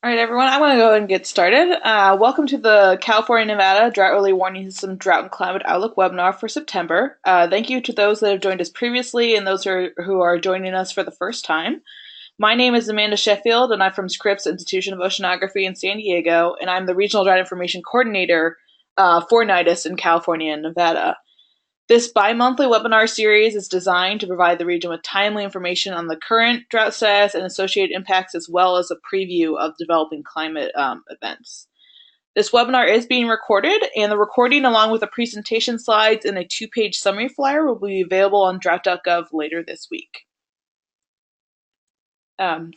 All right, everyone, I'm going to go ahead and get started. Welcome to the California-Nevada Drought Early Warning System Drought and Climate Outlook webinar for September. Thank you to those that have joined us previously and those who are joining us for the first time. My name is Amanda Sheffield, and I'm from Scripps Institution of Oceanography in San Diego, and I'm the Regional Drought Information Coordinator for NIDIS in California and Nevada. This bi-monthly webinar series is designed to provide the region with timely information on the current drought status and associated impacts, as well as a preview of developing climate events. This webinar is being recorded, and the recording, along with the presentation slides and a 2-page summary flyer, will be available on drought.gov later this week.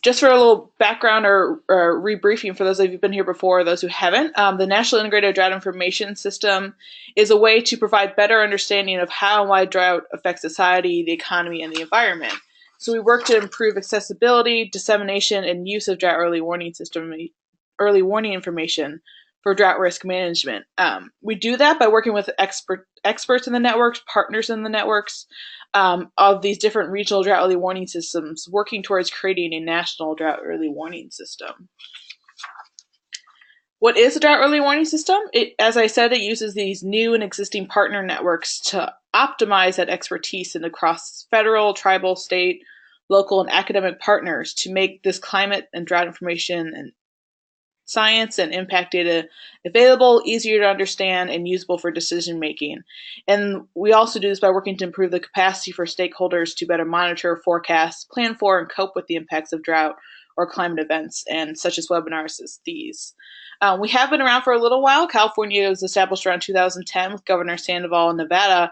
Just for a little background or rebriefing for those of you who've been here before or those who haven't, the National Integrated Drought Information System is a way to provide better understanding of how and why drought affects society, the economy, and the environment. So we work to improve accessibility, dissemination, and use of drought early warning information for drought risk management. We do that by working with experts in the networks, partners in the networks, of these different regional drought early warning systems, working towards creating a national drought early warning system. What is a drought early warning system? As I said, it uses these new and existing partner networks to optimize that expertise and across federal, tribal, state, local, and academic partners to make this climate and drought information and science and impact data available, easier to understand, and usable for decision making. And we also do this by working to improve the capacity for stakeholders to better monitor, forecast, plan for, and cope with the impacts of drought or climate events, and such as webinars as these. We have been around for a little while. California was established around 2010 with Governor Sandoval in Nevada,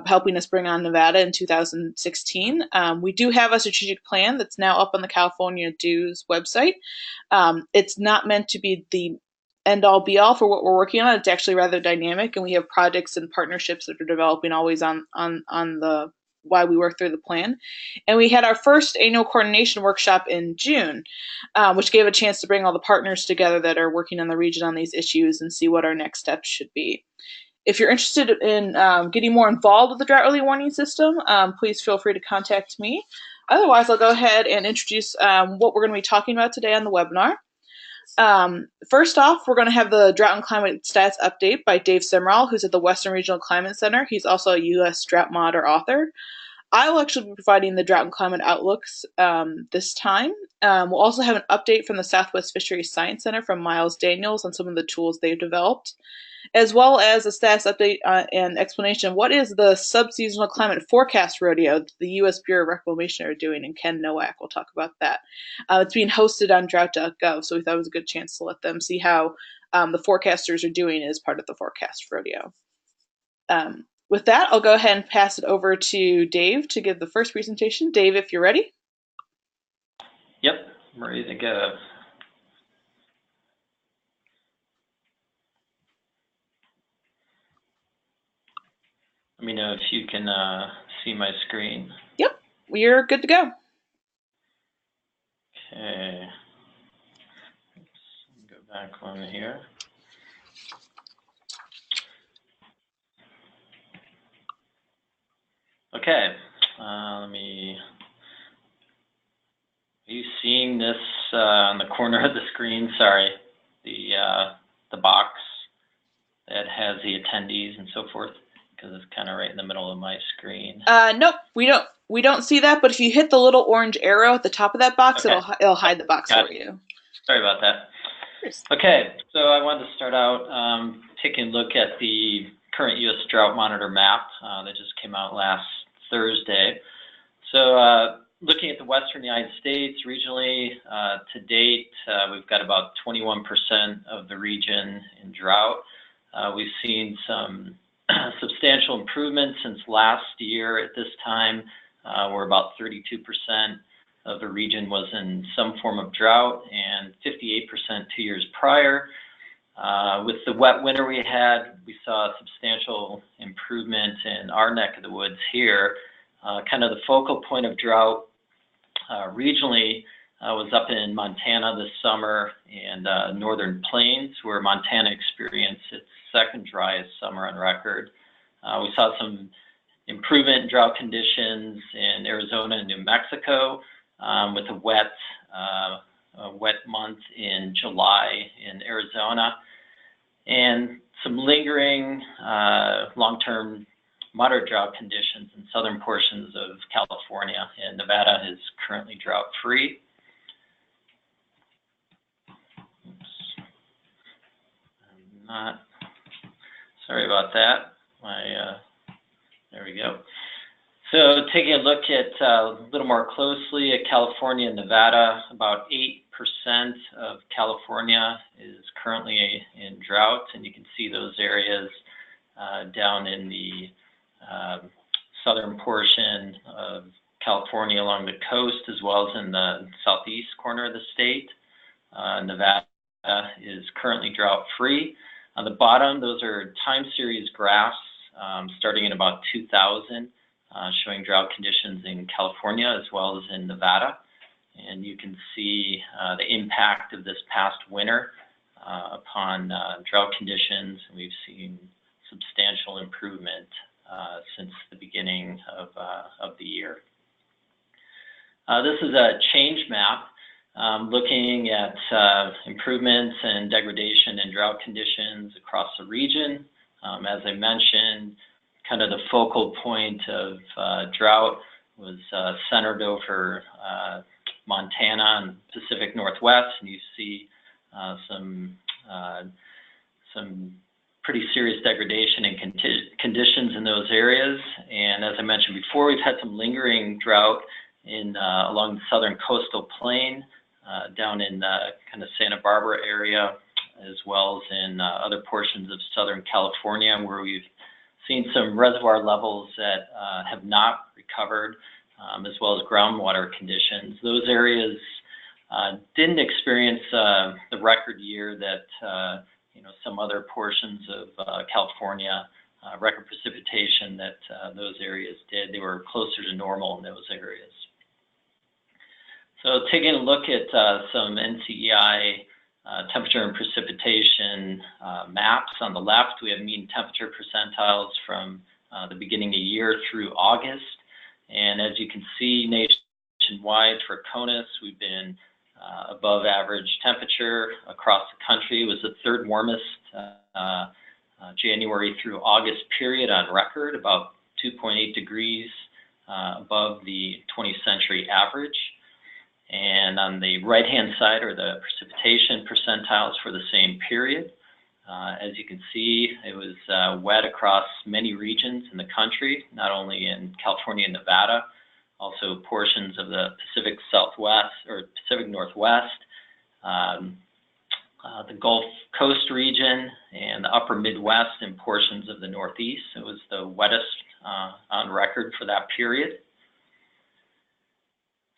helping us bring on Nevada in 2016. We do have a strategic plan that's now up on the California DEWS website. It's not meant to be the end-all be-all for what we're working on. It's actually rather dynamic, and we have projects and partnerships that are developing always on the while we work through the plan. And we had our first annual coordination workshop in June, which gave a chance to bring all the partners together that are working in the region on these issues and see what our next steps should be. If you're interested in getting more involved with the drought early warning system, please feel free to contact me. Otherwise, I'll go ahead and introduce what we're going to be talking about today on the webinar. First off, we're going to have the Drought and Climate Stats Update by Dave Simeral, who's at the Western Regional Climate Center. He's also a U.S. drought monitor author. I will actually be providing the Drought and Climate Outlooks this time. We'll also have an update from the Southwest Fisheries Science Center from Miles Daniels on some of the tools they've developed, as well as a status update and explanation of what is the subseasonal climate forecast rodeo that the U.S. Bureau of Reclamation are doing, and Ken Nowak will talk about that. It's being hosted on drought.gov, so we thought it was a good chance to let them see how the forecasters are doing as part of the forecast rodeo. With that, I'll go ahead and pass it over to Dave to give the first presentation. Dave, if you're ready. Yep, I'm ready to go. Let me know if you can see my screen. Yep, we're good to go. Okay. Let's go back one here. Okay, are you seeing this on the corner of the screen? Sorry, the box that has the attendees and so forth, because it's kind of right in the middle of my screen. Nope, we don't see that. But if you hit the little orange arrow at the top of that box, okay, it'll hide the box for you. Sorry about that. Okay, so I wanted to start out taking a look at the current U.S. drought monitor map that just came out last Thursday. So looking at the western United States regionally, to date, we've got about 21% of the region in drought. We've seen some substantial improvements since last year at this time, where about 32% of the region was in some form of drought and 58% 2 years prior. With the wet winter we had, we saw a substantial improvement in our neck of the woods here. Kind of the focal point of drought regionally was up in Montana this summer and northern plains, where Montana experienced its second driest summer on record. We saw some improvement in drought conditions in Arizona and New Mexico with a wet wet month in July in Arizona, and some lingering long-term moderate drought conditions in southern portions of California, and Nevada is currently drought-free. Sorry about that. There we go. So taking a look at a little more closely at California and Nevada, about 8% of California is currently in drought, and you can see those areas down in the southern portion of California along the coast, as well as in the southeast corner of the state. Nevada is currently drought-free. On the bottom, those are time series graphs starting in about 2000, showing drought conditions in California as well as in Nevada. And you can see the impact of this past winter upon drought conditions. We've seen substantial improvement since the beginning of the year. This is a change map looking at improvements and degradation in drought conditions across the region. As I mentioned, kind of the focal point of drought was centered over Montana and Pacific Northwest, and you see some pretty serious degradation in conditions in those areas. And as I mentioned before, we've had some lingering drought in along the southern coastal plain, down in kind of Santa Barbara area, as well as in other portions of Southern California, where we've seen some reservoir levels that have not recovered, as well as groundwater conditions. Those areas didn't experience the record year that some other portions of California record precipitation that those areas did. They were closer to normal in those areas. So taking a look at some NCEI temperature and precipitation maps. On the left, we have mean temperature percentiles from the beginning of the year through August. And as you can see, nationwide for CONUS, we've been above average temperature across the country. It was the third warmest January through August period on record, about 2.8 degrees above the 20th century average. And on the right-hand side are the precipitation percentiles for the same period. As you can see, it was wet across many regions in the country, not only in California and Nevada, also portions of the Pacific Southwest or Pacific Northwest, the Gulf Coast region, and the upper Midwest and portions of the Northeast. It was the wettest on record for that period.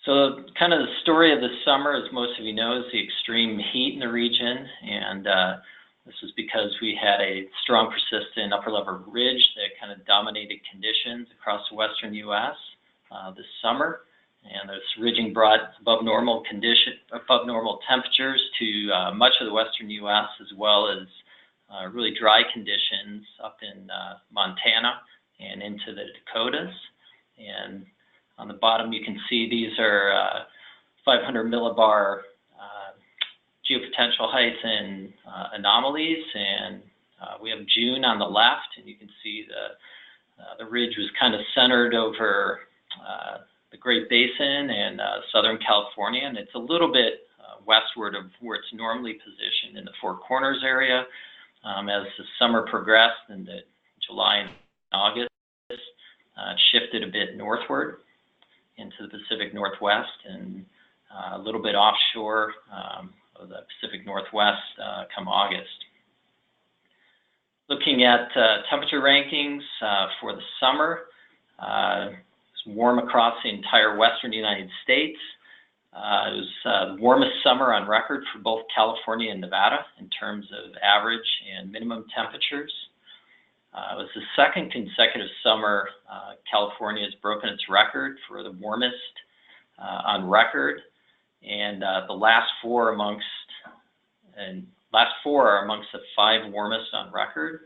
So kind of the story of the summer, as most of you know, is the extreme heat in the region, and this was because we had a strong, persistent upper-level ridge that kind of dominated conditions across the western U.S. This summer, and this ridging brought above normal temperatures to much of the western U.S., as well as really dry conditions up in Montana and into the Dakotas. And on the bottom, you can see these are 500 millibar geopotential heights and anomalies, and we have June on the left, and you can see the ridge was kind of centered over the Great Basin and Southern California, and it's a little bit westward of where it's normally positioned in the Four Corners area. As the summer progressed into July and August, it shifted a bit northward into the Pacific Northwest and a little bit offshore of the Pacific Northwest come August. Looking at temperature rankings for the summer, it's warm across the entire western United States. It was the warmest summer on record for both California and Nevada in terms of average and minimum temperatures. It was the second consecutive summer California has broken its record for the warmest on record, and the last four are amongst the 5 warmest on record.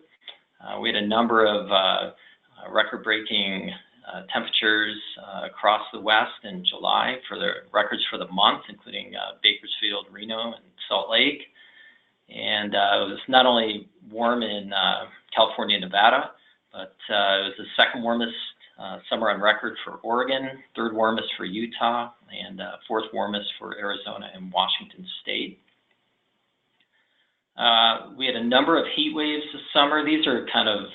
We had a number of record-breaking temperatures across the West in July for the records for the month, including Bakersfield, Reno, and Salt Lake. And it was not only warm in California and Nevada, but it was the second warmest summer on record for Oregon, third warmest for Utah, and fourth warmest for Arizona and Washington State. We had a number of heat waves this summer. These are kind of,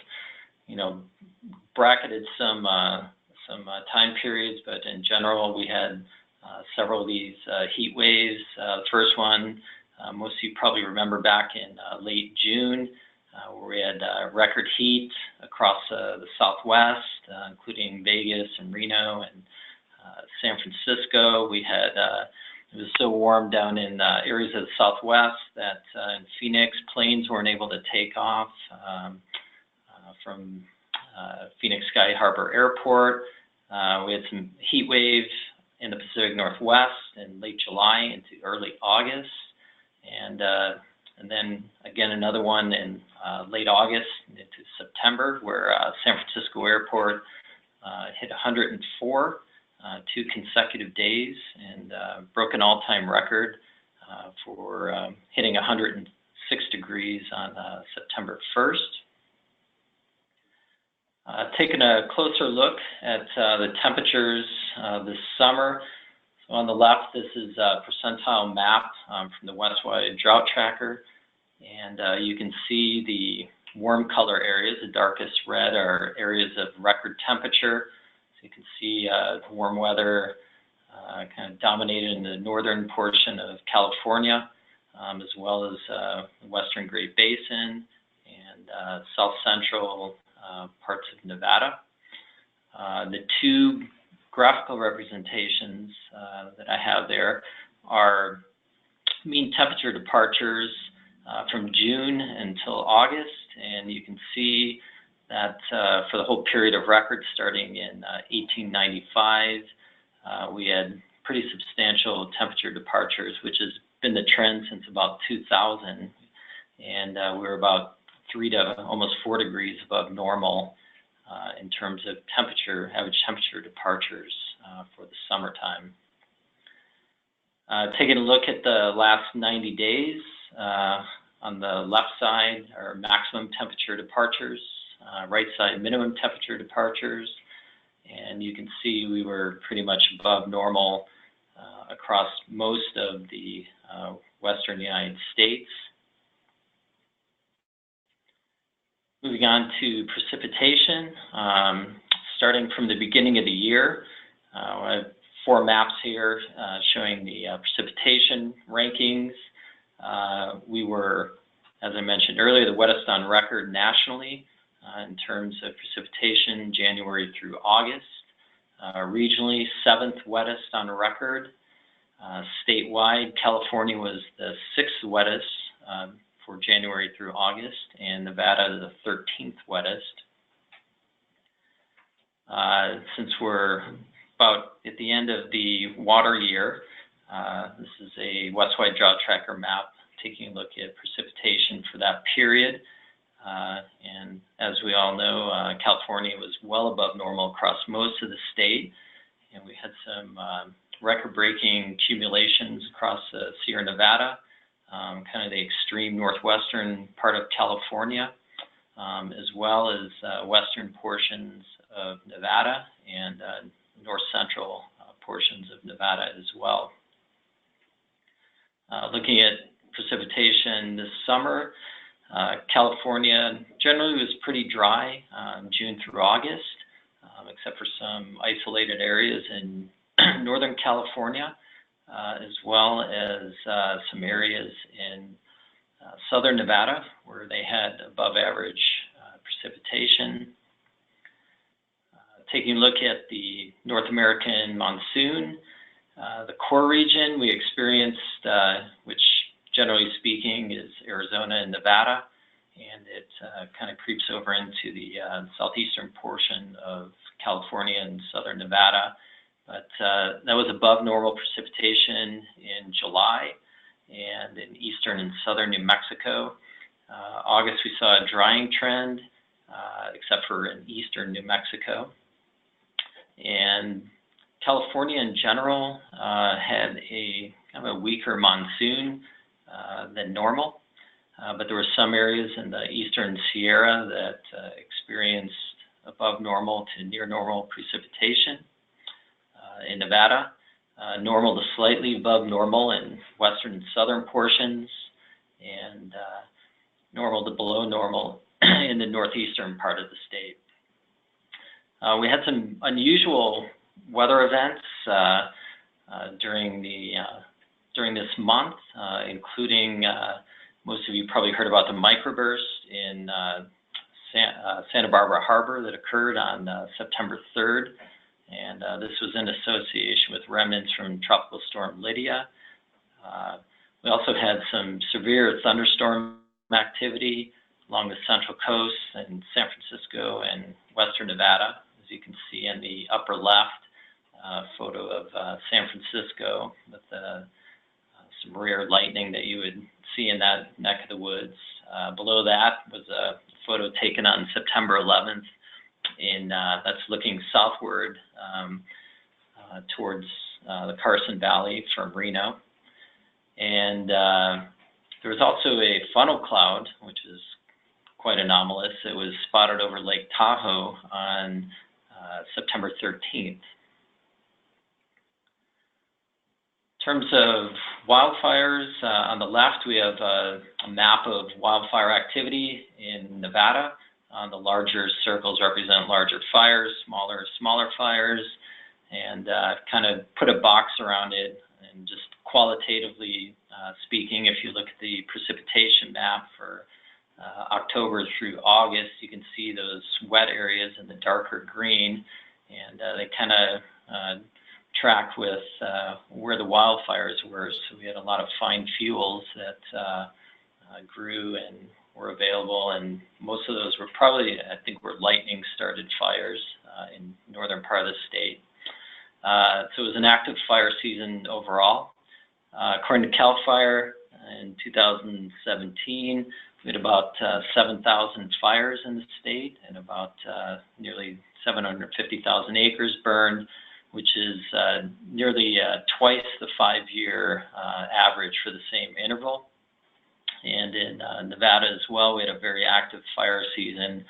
bracketed some time periods, but in general, we had several of these heat waves. The first one, most of you probably remember back in late June, where we had record heat across the Southwest, including Vegas and Reno and San Francisco. We had it was so warm down in areas of the Southwest that in Phoenix, planes weren't able to take off from Phoenix Sky Harbor Airport. We had some heat waves in the Pacific Northwest in late July into early August, and then again another one in late August into September, where San Francisco Airport hit 104 2 consecutive days and broke an all-time record for hitting 106 degrees on September 1st. Taking a closer look at the temperatures this summer. So on the left, this is a percentile map from the Westwide Drought Tracker, and you can see the warm color areas. The darkest red are areas of record temperature. So you can see warm weather kind of dominated in the northern portion of California, as well as the western Great Basin and south central parts of Nevada. The two graphical representations that I have there are mean temperature departures from June until August, and you can see that for the whole period of record starting in 1895, we had pretty substantial temperature departures, which has been the trend since about 2000, and we were about 3 to almost 4 degrees above normal in terms of temperature, average temperature departures for the summertime. Taking a look at the last 90 days, on the left side are maximum temperature departures, right side minimum temperature departures, and you can see we were pretty much above normal across most of the western United States. Moving on to precipitation, starting from the beginning of the year, I have 4 maps here showing the precipitation rankings. We were, as I mentioned earlier, the wettest on record nationally in terms of precipitation, January through August. Regionally, 7th wettest on record. Statewide, California was the 6th wettest for January through August, and Nevada the 13th wettest. Since we're about at the end of the water year, this is a Westwide Drought Tracker map taking a look at precipitation for that period. And as we all know, California was well above normal across most of the state, and we had some record-breaking accumulations across Sierra Nevada, kind of the extreme northwestern part of California, as well as western portions of Nevada and north central portions of Nevada as well. Looking at precipitation this summer, California generally was pretty dry June through August, except for some isolated areas in Northern California, as well as some areas in southern Nevada where they had above average precipitation. Taking a look at the North American monsoon, the core region we experienced, which generally speaking is Arizona and Nevada, and it kind of creeps over into the southeastern portion of California and southern Nevada. But that was above normal precipitation in July and in eastern and southern New Mexico. August we saw a drying trend, except for in eastern New Mexico. And California in general had a kind of a weaker monsoon than normal, but there were some areas in the eastern Sierra that experienced above normal to near normal precipitation. In Nevada, normal to slightly above normal in western and southern portions, and normal to below normal in the northeastern part of the state. We had some unusual weather events during this month, including most of you probably heard about the microburst in Santa Barbara Harbor that occurred on September 3rd, and this was in association with remnants from Tropical Storm Lydia. We also had some severe thunderstorm activity along the central coast in San Francisco and western Nevada, as you can see in the upper left photo of San Francisco with some rare lightning that you would see in that neck of the woods. Below that was a photo taken on September 11th that's looking southward towards the Carson Valley from Reno. And there was also a funnel cloud, which is quite anomalous. It was spotted over Lake Tahoe on September 13th. In terms of wildfires, on the left we have a map of wildfire activity in Nevada. The larger circles represent larger fires, smaller fires, and I've kind of put a box around it. And just qualitatively speaking, if you look at the precipitation map for October through August, you can see those wet areas in the darker green, and they kind of track with where the wildfires were. So we had a lot of fine fuels that grew and were available, and most of those were probably, I think, were lightning started fires in northern part of the state. So it was an active fire season overall. According to CAL FIRE, in 2017, we had about 7,000 fires in the state and about nearly 750,000 acres burned, which is nearly twice the 5-year average for the same interval. And in Nevada as well, we had a very active fire season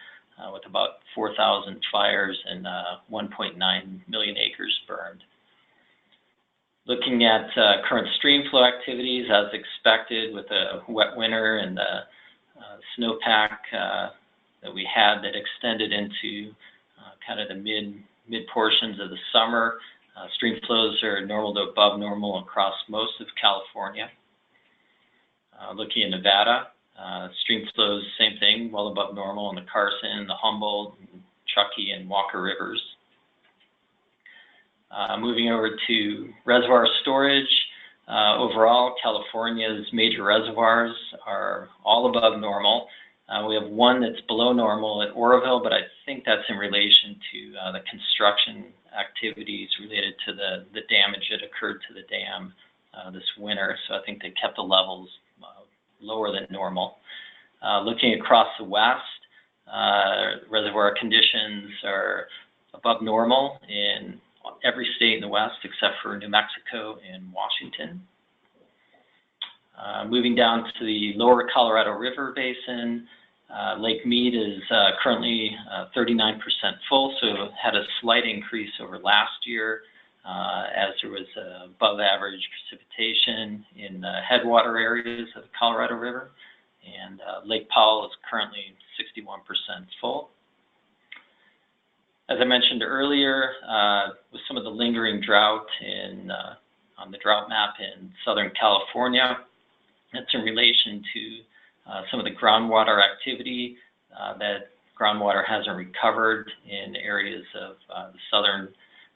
with about 4,000 fires and 1.9 million acres burned. Looking at current stream flow activities, as expected with a wet winter and the snowpack that we had that extended into kind of the mid portions of the summer, stream flows are normal to above normal across most of California. Looking at Nevada, stream flows, same thing, well above normal in the Carson, the Humboldt, Truckee, and Walker rivers. Moving over to reservoir storage, overall, California's major reservoirs are all above normal. We have one that's below normal at Oroville, but I think that's in relation to the construction activities related to the damage that occurred to the dam this winter. So I think they kept the levels lower than normal. Looking across the west, reservoir conditions are above normal in every state in the west except for New Mexico and Washington. Moving down to the lower Colorado River Basin, Lake Mead is currently 39% full, so had a slight increase over last year as there was above average precipitation in the headwater areas of the Colorado River. And Lake Powell is currently 61% full. As I mentioned earlier, with some of the lingering drought on the drought map in Southern California, that's in relation to some of the groundwater activity that groundwater hasn't recovered in areas of the southern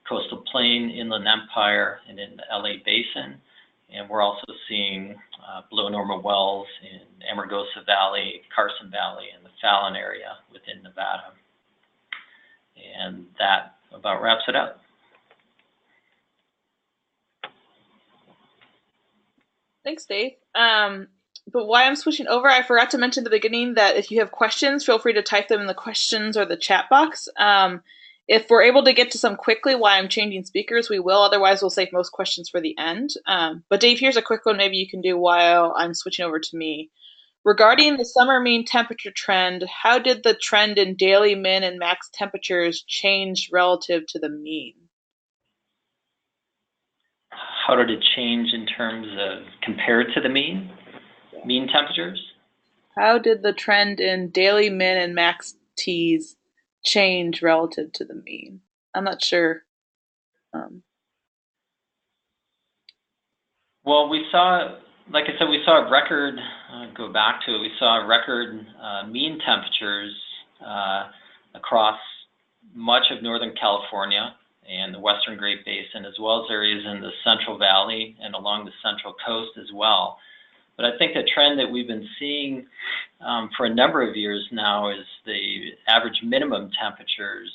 coastal plain, Inland Empire, and in the LA Basin. And we're also seeing below normal wells in Amargosa Valley, Carson Valley, and the Fallon area within Nevada. And that about wraps it up. Thanks, Dave. But while I'm switching over, I forgot to mention at the beginning that if you have questions, feel free to type them in the questions or the chat box. If we're able to get to some quickly while I'm changing speakers, we will. Otherwise, we'll save most questions for the end. But Dave, here's a quick one maybe you can do while I'm switching over to me. Regarding the summer mean temperature trend, how did the trend in daily min and max temperatures change relative to the mean? How did it change in terms of compared to the mean? Yeah. Mean temperatures? How did the trend in daily min and max T's change relative to the mean? I'm not sure. Well, we saw, like I said, we saw a record, go back to it, we saw record mean temperatures across much of Northern California and the Western Great Basin, as well as areas in the Central Valley and along the Central Coast as well. But I think the trend that we've been seeing for a number of years now is the average minimum temperatures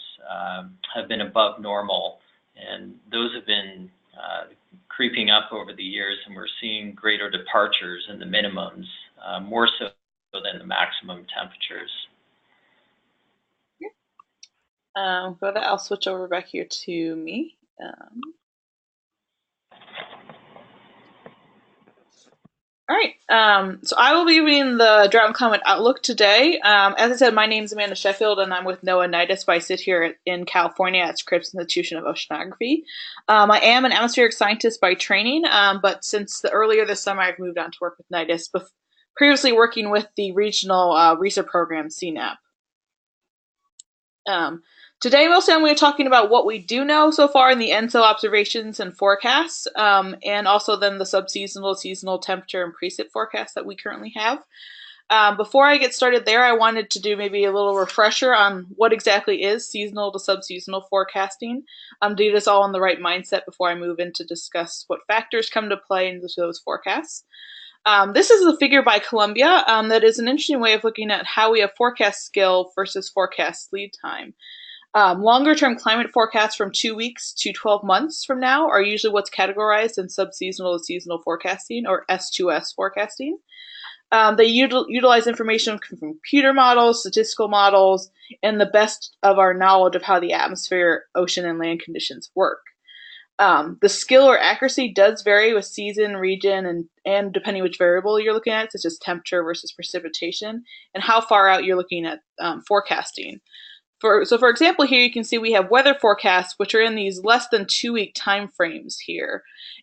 have been above normal, and those have been creeping up over the years, and we're seeing greater departures in the minimums, more so than the maximum temperatures. For that, I'll switch over back here to me. All right, so I will be reading the Drought Climate Outlook today. As I said, my name is Amanda Sheffield, and I'm with NOAA and NIDIS, but I sit here in California at Scripps Institution of Oceanography. I am an atmospheric scientist by training, but since earlier this summer, I've moved on to work with NIDIS, previously working with the regional research program, CNAP. Today, mostly I'm going to be talking about what we do know so far in the ENSO observations and forecasts, and also then the subseasonal, seasonal temperature and precip forecasts that we currently have. Before I get started there, I wanted to do maybe a little refresher on what exactly is seasonal to subseasonal forecasting, to get us all in the right mindset before I move in to discuss what factors come to play into those forecasts. This is a figure by Columbia that is an interesting way of looking at how we have forecast skill versus forecast lead time. Longer-term climate forecasts from 2 weeks to 12 months from now are usually what's categorized in subseasonal to seasonal forecasting, or S2S forecasting. They utilize information from computer models, statistical models, and the best of our knowledge of how the atmosphere, ocean, and land conditions work. The skill or accuracy does vary with season, region, and depending which variable you're looking at, such as temperature versus precipitation, and how far out you're looking at forecasting. For example, here you can see we have weather forecasts, which are in these less than 2 week time frames here.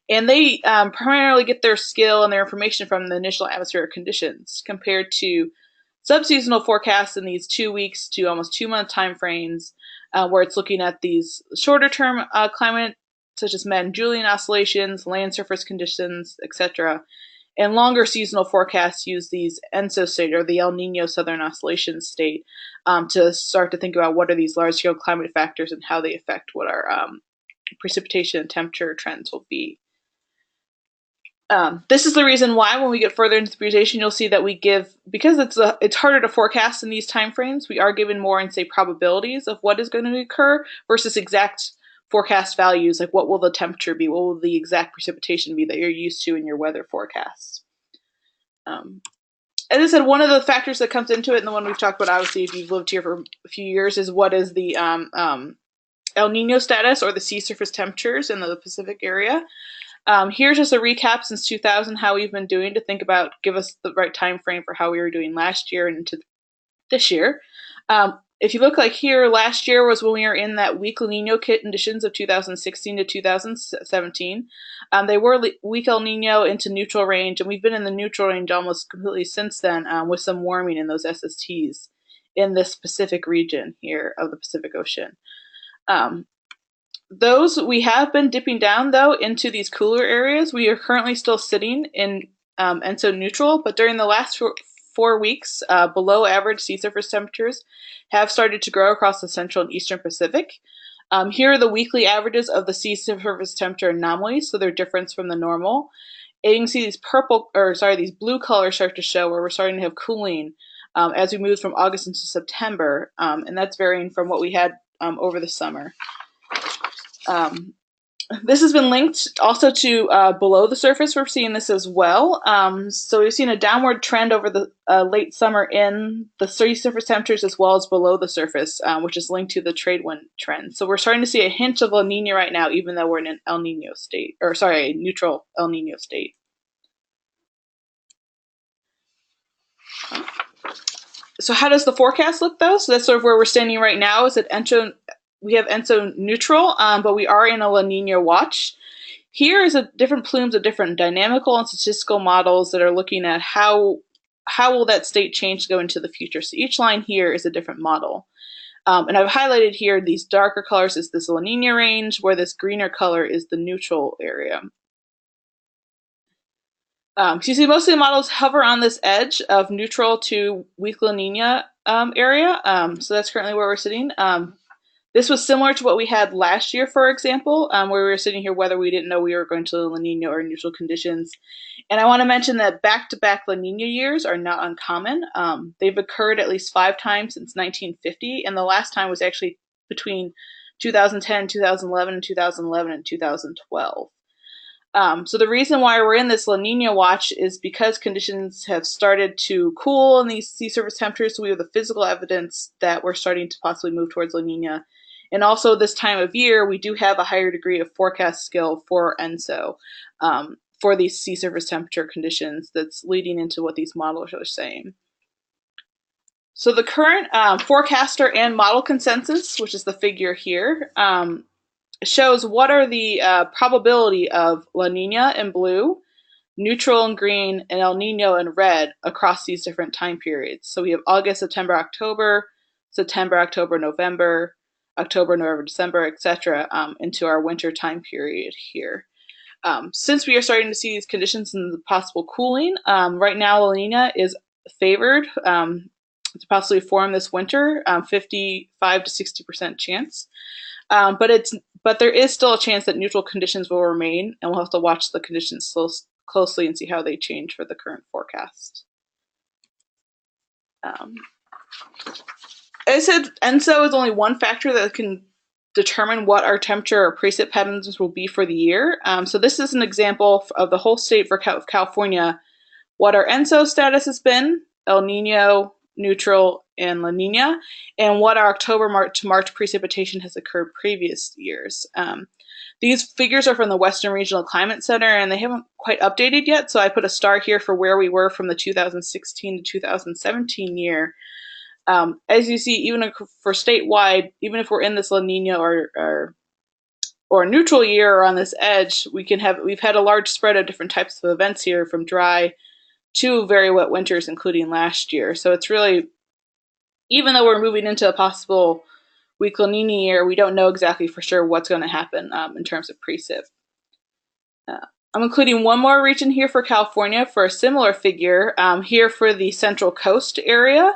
And they primarily get their skill and their information from the initial atmospheric conditions, compared to subseasonal forecasts in these 2 weeks to almost 2 month time frames, where it's looking at these shorter term climate, such as Madden-Julian oscillations, land surface conditions, etc. And longer seasonal forecasts use these ENSO state, or the El Nino Southern Oscillation state, to start to think about what are these large-scale climate factors and how they affect what our precipitation and temperature trends will be. This is the reason why when we get further into the presentation, you'll see that we give, because it's harder to forecast in these timeframes, we are given more in, say, probabilities of what is going to occur versus exact forecast values, like what will the temperature be, what will the exact precipitation be that you're used to in your weather forecasts. As I said, one of the factors that comes into it, and the one we've talked about, obviously, if you've lived here for a few years, is what is the El Nino status, or the sea surface temperatures in the Pacific area. Here's just a recap since 2000, how we've been doing, to think about, give us the right time frame for how we were doing last year and into this year. If you look like here, last year was when we were in that weak El Nino conditions of 2016 to 2017. They were weak El Nino into neutral range, and we've been in the neutral range almost completely since then, with some warming in those SSTs in this Pacific region here of the Pacific Ocean. We have been dipping down, though, into these cooler areas. We are currently still sitting in ENSO neutral, but during the last 4 weeks, below average sea surface temperatures have started to grow across the central and eastern Pacific. Here are the weekly averages of the sea surface temperature anomalies, so their difference from the normal. And you can see these blue colors start to show where we're starting to have cooling as we move from August into September, and that's varying from what we had over the summer. This has been linked also to below the surface. We're seeing this as well. So we've seen a downward trend over the late summer in the sea surface temperatures as well as below the surface, which is linked to the trade wind trend. So we're starting to see a hint of La Nina right now, even though we're in an El Nino state, or sorry, a neutral El Nino state. So how does the forecast look though? So that's sort of where we're standing right now. Is that we have ENSO neutral, but we are in a La Nina watch. Here is different plumes of different dynamical and statistical models that are looking at how will that state change go into the future. So each line here is a different model. And I've highlighted here these darker colors is this La Nina range, where this greener color is the neutral area. So you see most of the models hover on this edge of neutral to weak La Nina area. So that's currently where we're sitting. This was similar to what we had last year, for example, where we were sitting here whether we didn't know we were going to La Nina or neutral conditions. And I want to mention that back-to-back La Nina years are not uncommon. They've occurred at least 5 times since 1950, and the last time was actually between 2010, 2011, and 2011 and 2012. So the reason why we're in this La Nina watch is because conditions have started to cool in these sea surface temperatures. So we have the physical evidence that we're starting to possibly move towards La Nina. And also this time of year, we do have a higher degree of forecast skill for ENSO for these sea surface temperature conditions that's leading into what these models are saying. So the current forecaster and model consensus, which is the figure here, shows what are the probability of La Nina in blue, neutral in green, and El Nino in red across these different time periods. So we have August, September, October, November, October, November, December, etc. Into our winter time period here. Since we are starting to see these conditions and the possible cooling, right now La Nina is favored to possibly form this winter, 55 to 60% chance. But there is still a chance that neutral conditions will remain, and we'll have to watch the conditions closely and see how they change for the current forecast. As I said, ENSO is only one factor that can determine what our temperature or precip patterns will be for the year. So this is an example of the whole state for California, what our ENSO status has been, El Nino, neutral, and La Nina, and what our October to March precipitation has occurred previous years. These figures are from the Western Regional Climate Center, and they haven't quite updated yet, so I put a star here for where we were from the 2016 to 2017 year. As you see, even for statewide, even if we're in this La Nina or neutral year or on this edge, we've had a large spread of different types of events here, from dry to very wet winters, including last year. So it's really, even though we're moving into a possible weak La Nina year, we don't know exactly for sure what's going to happen in terms of precip. I'm including one more region here for California for a similar figure, here for the Central Coast area.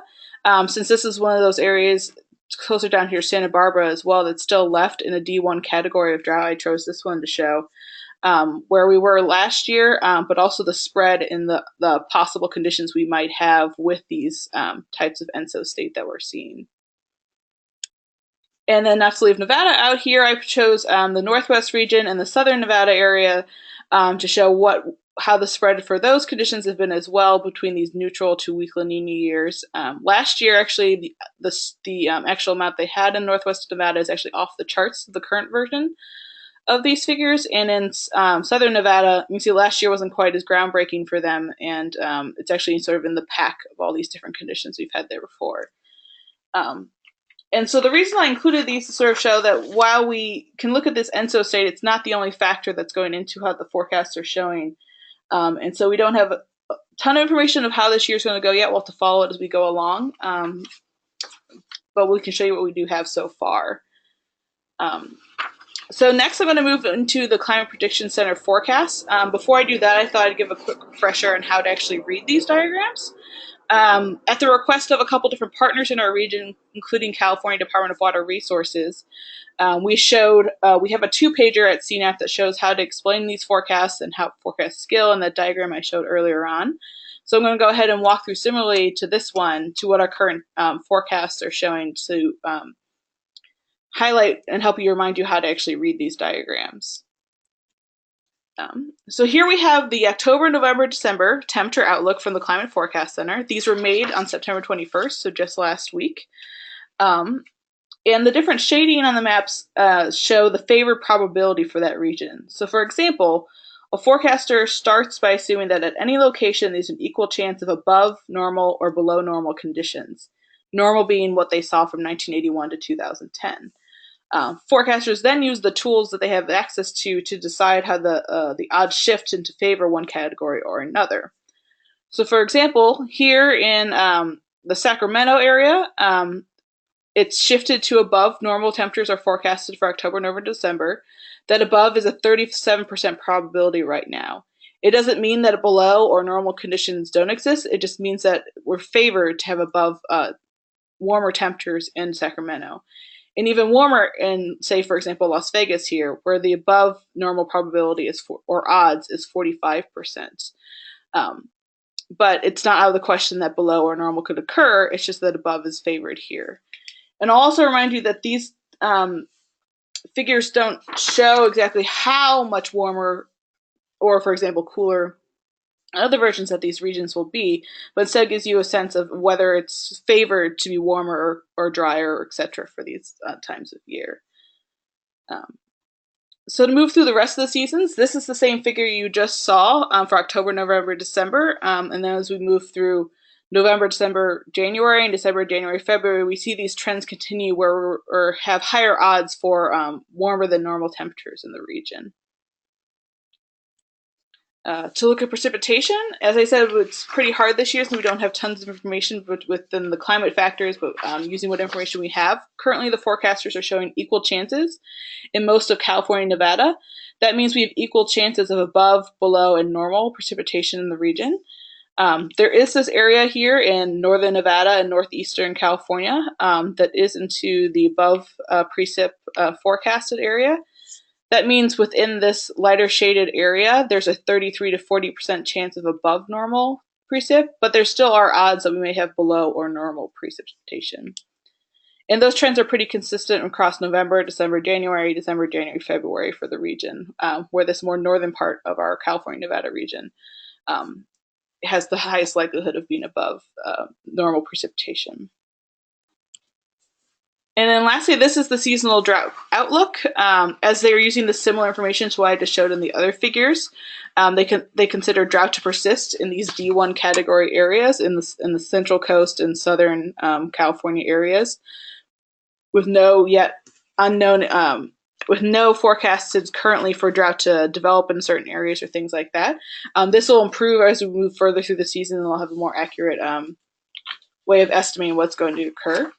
Since this is one of those areas closer down here, Santa Barbara as well, that's still left in a D1 category of drought, I chose this one to show where we were last year, but also the spread in the possible conditions we might have with these types of ENSO state that we're seeing. And then not to leave Nevada out here, I chose the Northwest region and the Southern Nevada area to show how the spread for those conditions have been as well between these neutral to weak La Nina years. Last year, actually, the actual amount they had in Northwest Nevada is actually off the charts, the current version of these figures. And in Southern Nevada, you can see last year wasn't quite as groundbreaking for them, and it's actually sort of in the pack of all these different conditions we've had there before. And so the reason I included these to sort of show that while we can look at this ENSO state, it's not the only factor that's going into how the forecasts are showing. And so we don't have a ton of information of how this year is going to go yet. We'll have to follow it as we go along. But we can show you what we do have so far. So next I'm going to move into the Climate Prediction Center forecast. Before I do that, I thought I'd give a quick refresher on how to actually read these diagrams. At the request of a couple different partners in our region, including California Department of Water Resources, we have a 2-pager at CNAP that shows how to explain these forecasts and how forecast skill, and that diagram I showed earlier on. So I'm going to go ahead and walk through similarly to this one, to what our current forecasts are showing, to highlight and help you remind you how to actually read these diagrams. So here we have the October, November, December temperature outlook from the Climate Forecast Center. These were made on September 21st, so just last week. And the different shading on the maps show the favored probability for that region. So for example, a forecaster starts by assuming that at any location there's an equal chance of above normal or below normal conditions, normal being what they saw from 1981 to 2010. Forecasters then use the tools that they have access to decide how the odds shift into favor one category or another. So for example, here in the Sacramento area, it's shifted to above normal temperatures are forecasted for October, November, December. That above is a 37% probability right now. It doesn't mean that below or normal conditions don't exist. It just means that we're favored to have above warmer temperatures in Sacramento. And even warmer in, say, for example, Las Vegas here, where the above normal probability is or odds is 45%. But it's not out of the question that below or normal could occur. It's just that above is favored here. And I'll also remind you that these figures don't show exactly how much warmer or, for example, cooler other versions of these regions will be, but instead gives you a sense of whether it's favored to be warmer or drier, etc. for these times of year. So to move through the rest of the seasons, this is the same figure you just saw for October, November, December, and then as we move through November, December, January, and December, January, February, we see these trends continue where we have higher odds for warmer than normal temperatures in the region. To look at precipitation, as I said, it's pretty hard this year, so we don't have tons of information within the climate factors, but using what information we have. Currently, the forecasters are showing equal chances in most of California and Nevada. That means we have equal chances of above, below, and normal precipitation in the region. There is this area here in northern Nevada and northeastern California that is into the above precip forecasted area. That means within this lighter shaded area, there's a 33 to 40% chance of above normal precip, but there still are odds that we may have below or normal precipitation. And those trends are pretty consistent across November, December, January, February for the region, where this more northern part of our California, Nevada region has the highest likelihood of being above normal precipitation. And then lastly, this is the seasonal drought outlook. As they are using the similar information to what I just showed in the other figures, they consider drought to persist in these D1 category areas in the Central Coast and Southern California areas, with no yet unknown, with no forecasted currently for drought to develop in certain areas or things like that. This will improve as we move further through the season, and we'll have a more accurate way of estimating what's going to occur.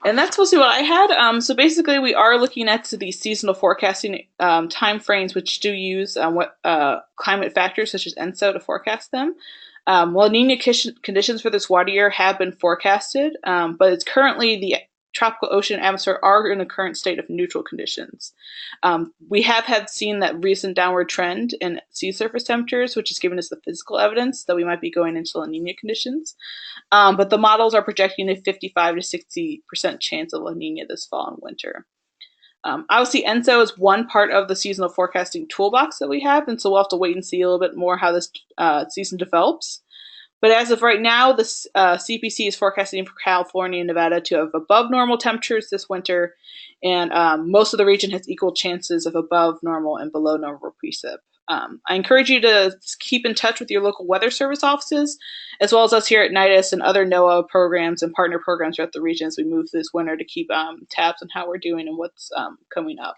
And that's mostly what I had. So basically, we are looking at these seasonal forecasting timeframes, which do use climate factors such as ENSO to forecast them. La Niña conditions for this water year have been forecasted, but it's currently the tropical ocean atmosphere are in a current state of neutral conditions. We have seen that recent downward trend in sea surface temperatures, which has given us the physical evidence that we might be going into La Niña conditions. But the models are projecting a 55 to 60% chance of La Niña this fall and winter. Obviously, ENSO is one part of the seasonal forecasting toolbox that we have, and so we'll have to wait and see a little bit more how this season develops. But as of right now, the CPC is forecasting for California and Nevada to have above normal temperatures this winter, and most of the region has equal chances of above normal and below normal precip. I encourage you to keep in touch with your local weather service offices, as well as us here at NIDIS and other NOAA programs and partner programs throughout the region as we move this winter to keep tabs on how we're doing and what's coming up.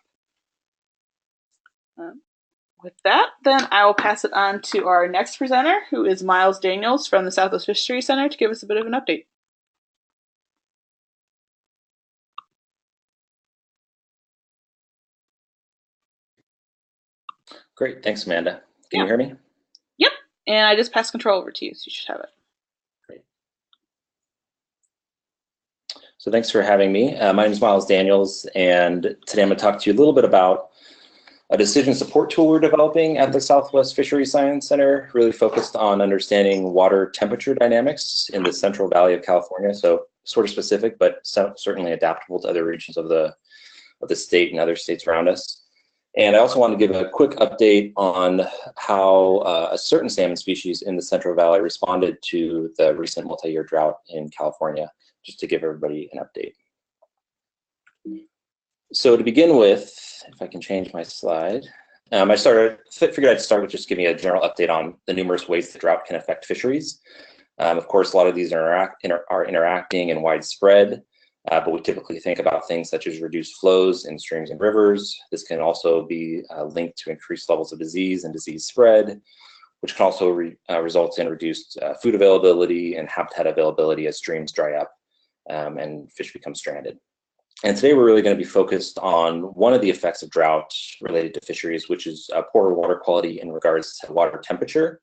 With that, then I will pass it on to our next presenter, who is Miles Daniels from the Southwest Fisheries Center, to give us a bit of an update. Great, thanks, Amanda. Can you hear me? Yep, and I just passed control over to you, so you should have it. Great. So thanks for having me. My name is Miles Daniels, and today I'm going to talk to you a little bit about a decision support tool we're developing at the Southwest Fisheries Science Center, really focused on understanding water temperature dynamics in the Central Valley of California. So sort of specific, but certainly adaptable to other regions of the state and other states around us. And I also want to give a quick update on how a certain salmon species in the Central Valley responded to the recent multi-year drought in California, just to give everybody an update. So to begin with, if I can change my slide, I figured I'd start with just giving a general update on the numerous ways the drought can affect fisheries. Of course, a lot of these are interacting and widespread. But we typically think about things such as reduced flows in streams and rivers. This can also be linked to increased levels of disease and disease spread, which can also result in reduced food availability and habitat availability as streams dry up and fish become stranded. And today we're really going to be focused on one of the effects of drought related to fisheries, which is poor water quality in regards to water temperature.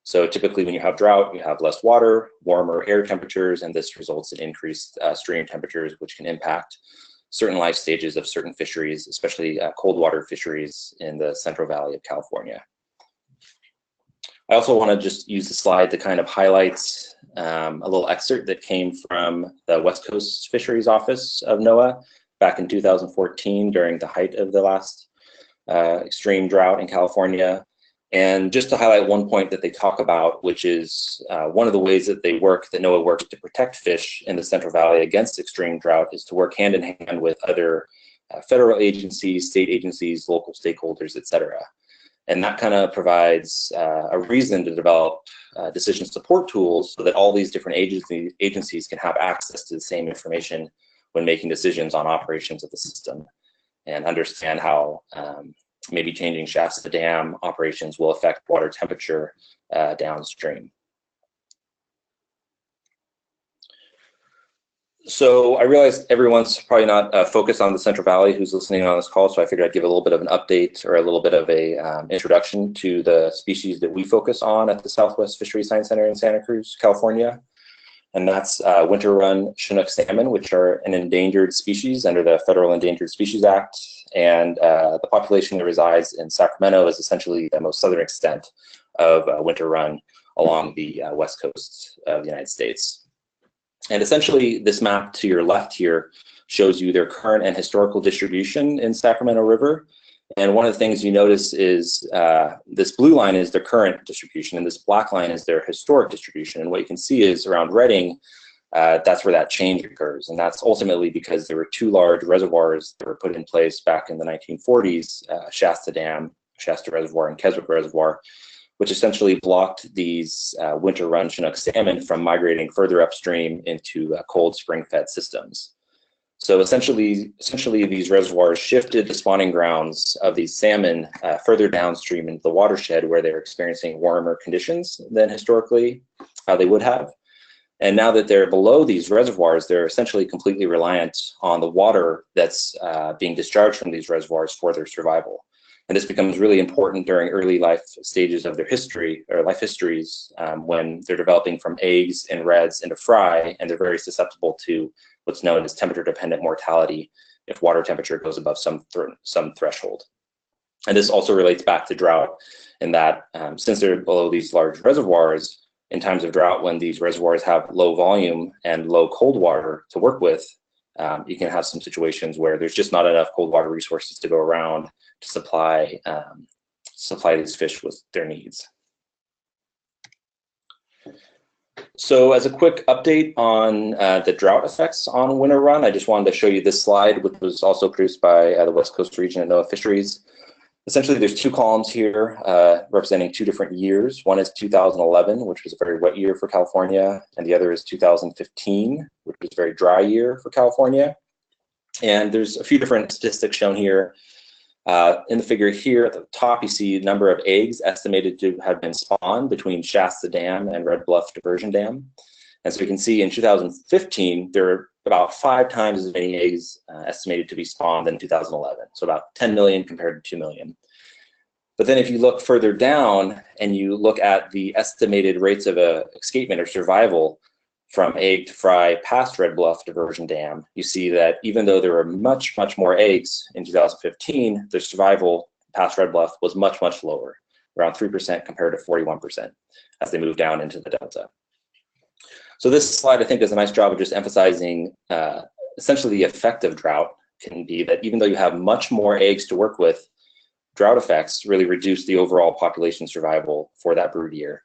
So typically when you have drought, you have less water, warmer air temperatures, and this results in increased stream temperatures, which can impact certain life stages of certain fisheries, especially cold water fisheries in the Central Valley of California. I also want to just use the slide to kind of highlight a little excerpt that came from the West Coast Fisheries Office of NOAA back in 2014 during the height of the last extreme drought in California. And just to highlight one point that they talk about, which is one of the ways that NOAA works to protect fish in the Central Valley against extreme drought is to work hand in hand with other federal agencies, state agencies, local stakeholders, et cetera. And that kind of provides a reason to develop decision support tools so that all these different agencies can have access to the same information when making decisions on operations of the system and understand how maybe changing shafts of the dam operations will affect water temperature downstream. So I realize everyone's probably not focused on the Central Valley who's listening on this call, so I figured I'd give a little bit of an update or a little bit of a introduction to the species that we focus on at the Southwest Fisheries Science Center in Santa Cruz, California. And that's winter run Chinook salmon, which are an endangered species under the Federal Endangered Species Act. And the population that resides in Sacramento is essentially the most southern extent of winter run along the west coast of the United States. And essentially, this map to your left here shows you their current and historical distribution in Sacramento River. And one of the things you notice is this blue line is their current distribution, and this black line is their historic distribution. And what you can see is around Redding, that's where that change occurs. And that's ultimately because there were two large reservoirs that were put in place back in the 1940s, Shasta Dam, Shasta Reservoir, and Keswick Reservoir, which essentially blocked these winter run Chinook salmon from migrating further upstream into cold spring-fed systems. So essentially these reservoirs shifted the spawning grounds of these salmon further downstream into the watershed where they're experiencing warmer conditions than historically they would have. And now that they're below these reservoirs, they're essentially completely reliant on the water that's being discharged from these reservoirs for their survival. And this becomes really important during early life stages of their history or life histories when they're developing from eggs and reds into fry, and they're very susceptible to what's known as temperature-dependent mortality if water temperature goes above some threshold. And this also relates back to drought in that since they're below these large reservoirs, in times of drought when these reservoirs have low volume and low cold water to work with, you can have some situations where there's just not enough cold water resources to go around to supply these fish with their needs. So as a quick update on the drought effects on winter run, I just wanted to show you this slide, which was also produced by the West Coast region at NOAA Fisheries. Essentially, there's two columns here representing two different years. One is 2011, which was a very wet year for California, and the other is 2015, which was a very dry year for California. And there's a few different statistics shown here. In the figure here at the top, you see the number of eggs estimated to have been spawned between Shasta Dam and Red Bluff Diversion Dam. And so you can see in 2015, there were about 5 times as many eggs estimated to be spawned in 2011. So about 10 million compared to 2 million. But then if you look further down and you look at the estimated rates of escapement or survival from egg to fry past Red Bluff Diversion Dam, you see that even though there were much, much more eggs in 2015, the survival past Red Bluff was much, much lower, around 3% compared to 41% as they moved down into the Delta. So this slide, I think, does a nice job of just emphasizing essentially the effect of drought can be that even though you have much more eggs to work with drought effects really reduced the overall population survival for that brood year.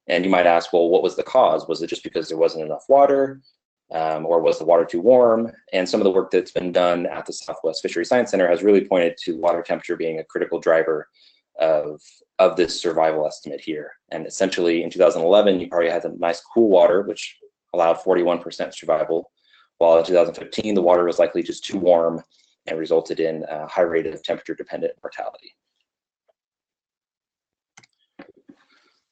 And you might ask, well, what was the cause? Was it just because there wasn't enough water, or was the water too warm? And some of the work that's been done at the Southwest Fisheries Science Center has really pointed to water temperature being a critical driver of this survival estimate here. And essentially in 2011, you probably had a nice cool water, which allowed 41% survival, while in 2015, the water was likely just too warm and resulted in a high rate of temperature-dependent mortality.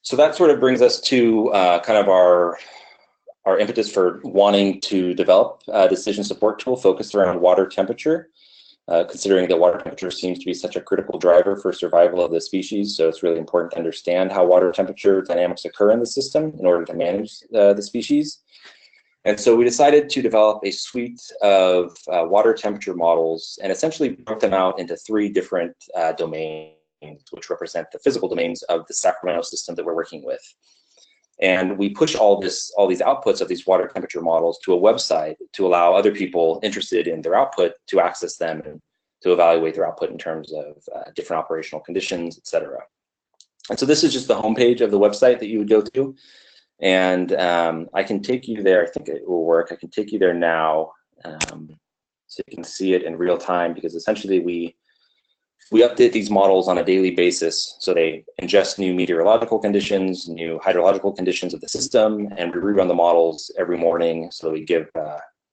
So that sort of brings us to kind of our impetus for wanting to develop a decision support tool focused around water temperature, considering that water temperature seems to be such a critical driver for survival of the species. So it's really important to understand how water temperature dynamics occur in the system in order to manage the species. And so we decided to develop a suite of water temperature models and essentially broke them out into 3 different domains, which represent the physical domains of the Sacramento system that we're working with. And we push all these outputs of these water temperature models to a website to allow other people interested in their output to access them and to evaluate their output in terms of different operational conditions, et cetera. And so this is just the homepage of the website that you would go to. And I can take you there. I think it will work. I can take you there now so you can see it in real time, because essentially we update these models on a daily basis. So they ingest new meteorological conditions, new hydrological conditions of the system, and we rerun the models every morning so that we give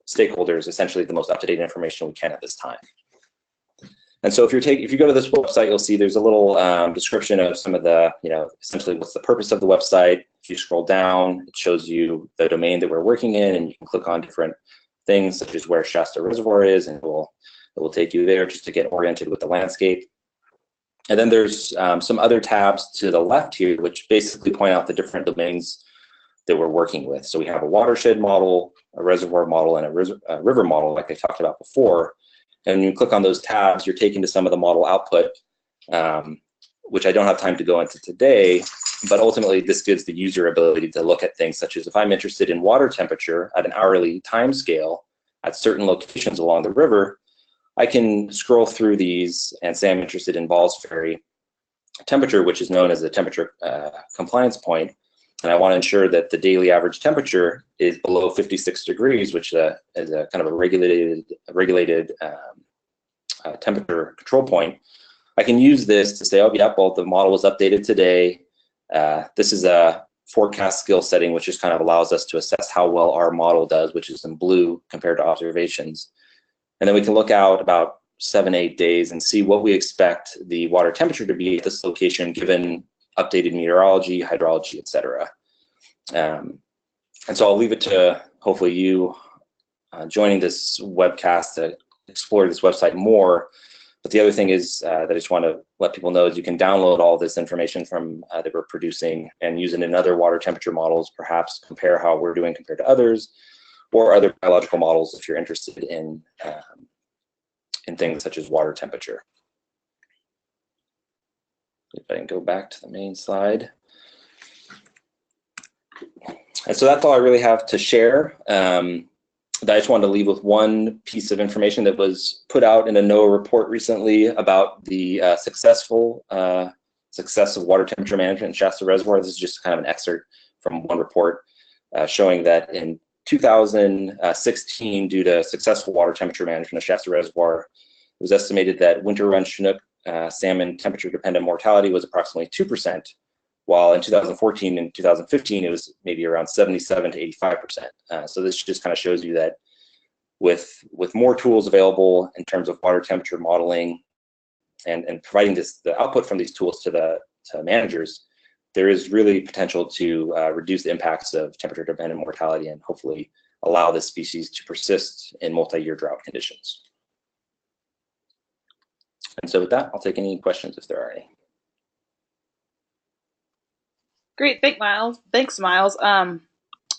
stakeholders essentially the most up-to-date information we can at this time. And so if you go to this website, you'll see there's a little description of some of the, essentially what's the purpose of the website. If you scroll down, it shows you the domain that we're working in, and you can click on different things such as where Shasta Reservoir is, and it will take you there just to get oriented with the landscape. And then there's some other tabs to the left here, which basically point out the different domains that we're working with. So we have a watershed model, a reservoir model, and a river model, like I talked about before. And when you click on those tabs, you're taken to some of the model output, which I don't have time to go into today, but ultimately this gives the user ability to look at things such as if I'm interested in water temperature at an hourly time scale at certain locations along the river, I can scroll through these and say I'm interested in Balls Ferry temperature, which is known as the temperature compliance point. And I want to ensure that the daily average temperature is below 56 degrees, which is a kind of a regulated temperature control point. I can use this to say, oh, yeah, well, the model was updated today. This is a forecast skill setting, which just kind of allows us to assess how well our model does, which is in blue compared to observations. And then we can look out about 7-8 days and see what we expect the water temperature to be at this location given updated meteorology, hydrology, et cetera. And so I'll leave it to hopefully you joining this webcast to explore this website more. But the other thing is that I just want to let people know is you can download all this information from that we're producing and use it in other water temperature models, perhaps compare how we're doing compared to others, or other biological models if you're interested in things such as water temperature. If I can go back to the main slide. And so that's all I really have to share. I just wanted to leave with one piece of information that was put out in a NOAA report recently about the success of water temperature management in Shasta Reservoir. This is just kind of an excerpt from one report showing that in 2016, due to successful water temperature management of Shasta Reservoir, it was estimated that winter run Chinook salmon temperature-dependent mortality was approximately 2%, while in 2014 and 2015, it was maybe around 77 to 85%. So this just kind of shows you that with more tools available in terms of water temperature modeling and providing the output from these tools to managers, there is really potential to reduce the impacts of temperature-dependent mortality and hopefully allow this species to persist in multi-year drought conditions. And so with that, I'll take any questions if there are any. Great, thanks, Miles. I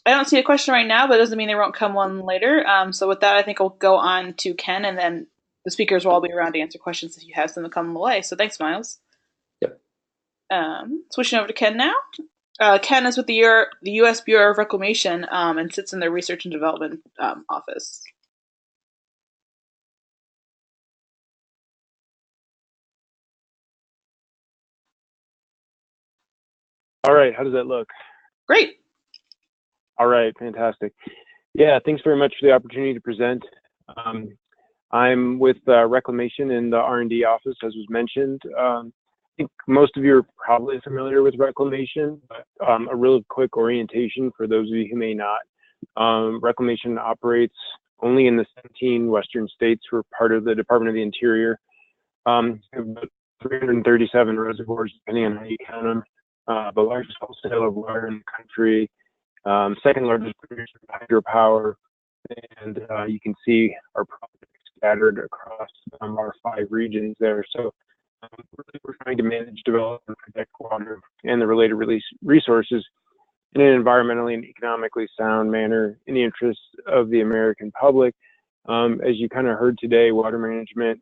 don't see a question right now, but it doesn't mean there won't come one later. So with that, I think I'll go on to Ken, and then the speakers will all be around to answer questions if you have some to come away. So thanks, Miles. Yep. Switching over to Ken now. Ken is with the U.S. Bureau of Reclamation and sits in their Research and Development office. All right, how does that look? Great. All right, fantastic. Yeah, thanks very much for the opportunity to present. I'm with Reclamation in the R&D office, as was mentioned. I think most of you are probably familiar with Reclamation, but a real quick orientation for those of you who may not. Reclamation operates only in the 17 western states. We're part of the Department of the Interior. About 337 reservoirs, depending on how you count them. The largest wholesaler of water in the country, second largest producer of hydropower, and you can see our projects scattered across our 5 regions there. So we're trying to manage, develop, and protect water and the related resources in an environmentally and economically sound manner in the interests of the American public. As you kind of heard today, water management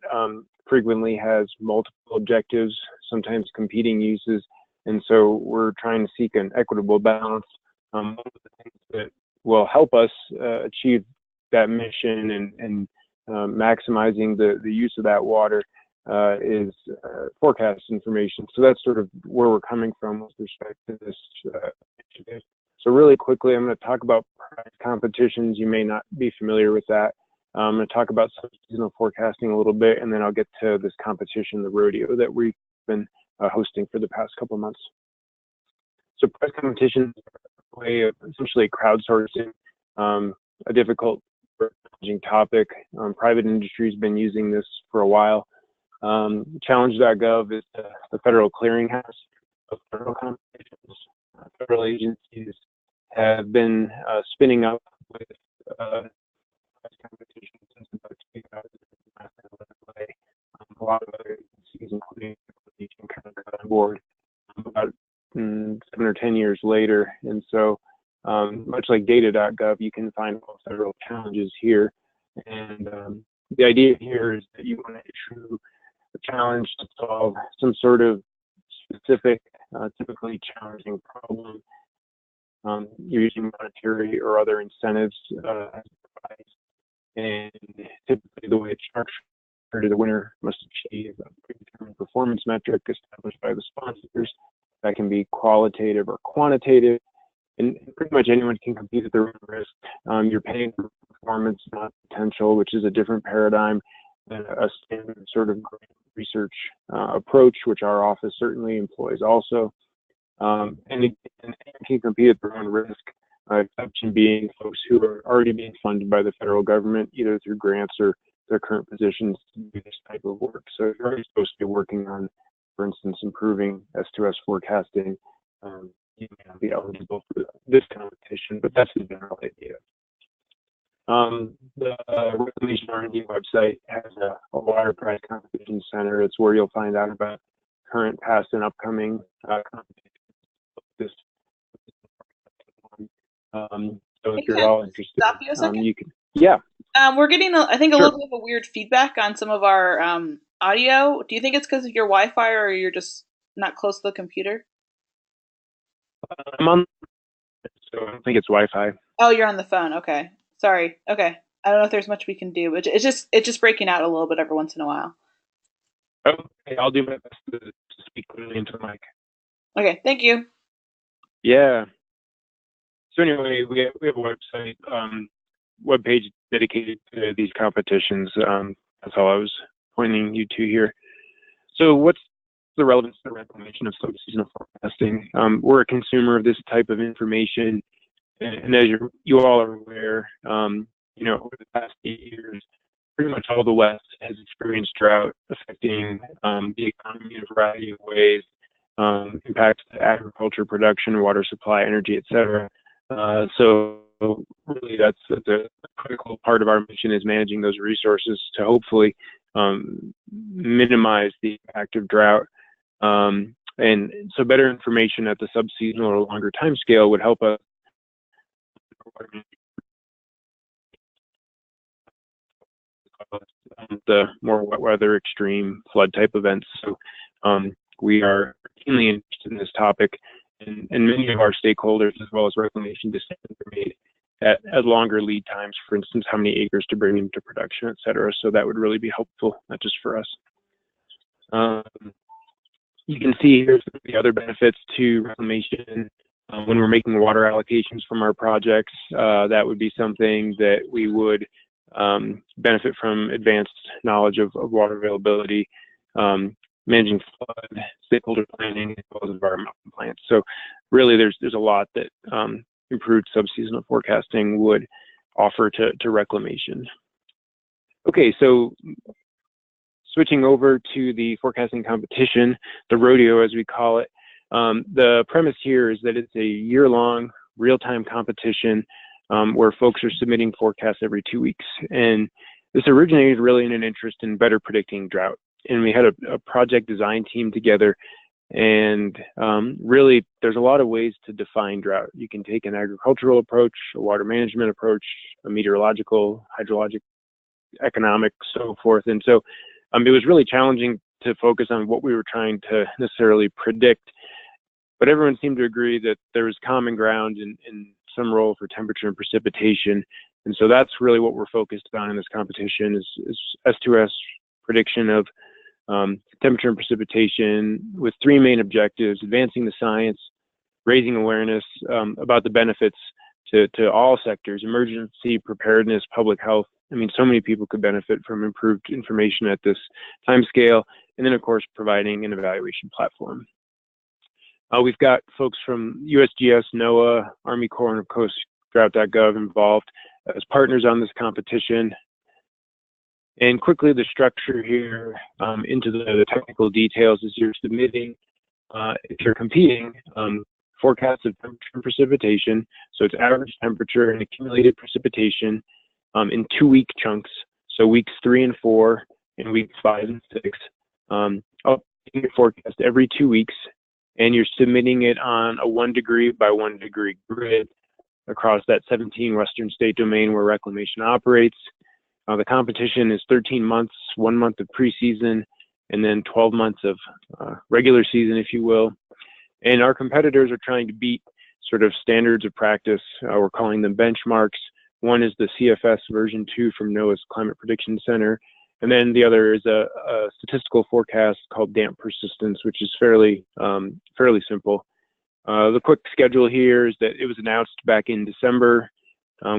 frequently has multiple objectives, sometimes competing uses, and so we're trying to seek an equitable balance. One of the things that will help us achieve that mission and maximizing the use of that water is forecast information. So that's sort of where we're coming from with respect to this initiative. So really quickly, I'm going to talk about prize competitions. You may not be familiar with that. I'm going to talk about seasonal forecasting a little bit, and then I'll get to this competition, the Rodeo, that we've been hosting for the past couple of months. So prize competitions are a way of essentially crowdsourcing a difficult, challenging topic. Private industry has been using this for a while. Challenge.gov is the federal clearinghouse of federal competitions. Federal agencies have been spinning up with competitions since about 2011. A lot of other agencies, including kind of got on board about 7 or 10 years later. And so much like data.gov, you can find all federal challenges here. And the idea here is that you want to issue a challenge to solve some sort of specific, typically challenging problem. You're using monetary or other incentives as a prize. And typically the way it's structured, the winner must achieve a predetermined performance metric established by the sponsors. That can be qualitative or quantitative. And pretty much anyone can compete at their own risk. You're paying for performance, not potential, which is a different paradigm than a standard sort of research approach, which our office certainly employs also. And anyone can compete at their own risk, exception being folks who are already being funded by the federal government, either through grants or their current positions to do this type of work. So if you're already supposed to be working on, for instance, improving S2S forecasting, you may not be eligible for this competition, but that's the general idea. The Reclamation R&D website has a water prize competition center. It's where you'll find out about current, past, and upcoming competitions. So if you're all interested, stop you a second? you can. Yeah. We're getting, I think, a little bit of a weird feedback on some of our audio. Do you think it's because of your Wi-Fi, or you're just not close to the computer? I'm on, so I don't think it's Wi-Fi. Oh, you're on the phone. Okay, sorry. Okay, I don't know if there's much we can do, but it's just breaking out a little bit every once in a while. Okay, I'll do my best to speak clearly into the mic. Okay, thank you. Yeah. So anyway, we have a website, webpage dedicated to these competitions. That's all I was pointing you to here. So what's the relevance to the reclamation of subseasonal forecasting? We're a consumer of this type of information, and as you all are aware, you know, over the past 8 years, pretty much all the West has experienced drought affecting the economy in a variety of ways, impacts to agriculture, production, water supply, energy, etc. So really that's a critical part of our mission, is managing those resources to hopefully minimize the impact of drought. And so better information at the subseasonal or longer time scale would help us the more wet weather, extreme flood type events. So we are keenly interested in this topic, and many of our stakeholders, as well as reclamation decisions, are made at longer lead times, for instance, how many acres to bring into production, et cetera. So that would really be helpful, not just for us. You can see here's the other benefits to reclamation. When we're making water allocations from our projects, that would be something that we would benefit from advanced knowledge of water availability, managing flood, stakeholder planning, as well as environmental compliance. So really there's a lot that improved subseasonal forecasting would offer to reclamation. Okay, so switching over to the forecasting competition, the Rodeo as we call it, the premise here is that it's a year-long real-time competition where folks are submitting forecasts every 2 weeks. And this originated really in an interest in better predicting drought. And we had a project design team together, and really there's a lot of ways to define drought. You can take an agricultural approach, a water management approach, a meteorological, hydrologic, economic, so forth. And so it was really challenging to focus on what we were trying to necessarily predict, but everyone seemed to agree that there was common ground in some role for temperature and precipitation. And so that's really what we're focused on in this competition is S2S prediction of temperature and precipitation with 3 main objectives: advancing the science, raising awareness about the benefits to all sectors, emergency preparedness, public health. I mean, so many people could benefit from improved information at this time scale. And then, of course, providing an evaluation platform. We've got folks from USGS, NOAA, Army Corps, and of course, Drought.gov involved as partners on this competition. And quickly, the structure here into the technical details is you're submitting, if you're competing, forecasts of temperature and precipitation. So it's average temperature and accumulated precipitation in 2-week chunks. So weeks 3 and 4 and weeks 5 and 6. Updating your forecast every 2 weeks, and you're submitting it on a 1 degree by 1 degree grid across that 17 Western state domain where reclamation operates. The competition is 13 months, 1 month of preseason, and then 12 months of regular season, if you will. And our competitors are trying to beat sort of standards of practice. We're calling them benchmarks. One is the CFS version 2 from NOAA's Climate Prediction Center. And then the other is a statistical forecast called damp persistence, which is fairly simple. The quick schedule here is that it was announced back in December.